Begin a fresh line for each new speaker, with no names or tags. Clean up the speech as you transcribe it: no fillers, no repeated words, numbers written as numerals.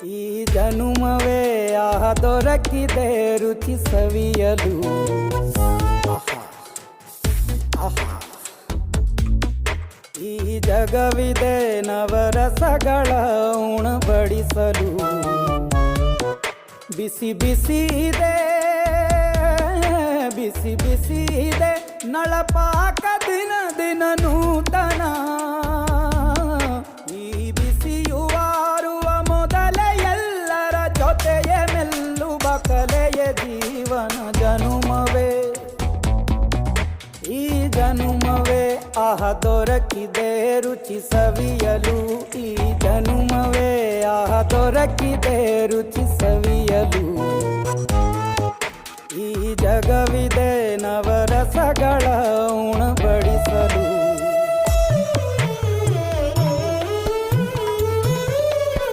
ಈ ಜನುಮವೇ ಆಹ ದೊರಕಿದೆ ರುಚಿ ಸವಿಯಲು. ಆಹಾ ಆಹಾ. ಈ ಜಗವಿದೆ ನವರಸಗಳ ಉಣಬಡಿಸಲು. ಬಿಸಿ ಬಿಸಿ ಇದೆ, ಬಿಸಿ ಬಿಸಿ ಇದೆ ನಳಪಾಕ ದಿನ ದಿನ ನೂತನ. ಈ ಬಿಸಿಯುವಾರುವ ಮೊದಲೇ ಎಲ್ಲರ ಜೊತೆಯೇ ಮೆಲ್ಲುವ ಕಲೆಯ ಜೀವನ ಜನುಮವೇ. ಈ ಜನುಮವೇ ಆಹ ದೊರಕಿದೆ ರುಚಿ ಸವಿಯಲು. ಈ ಜನುಮವೇ ಆಹ ದೊರಕಿದೆ ರುಚಿ ಸವಿಯಲು. ಈ ಜಗವಿದೆ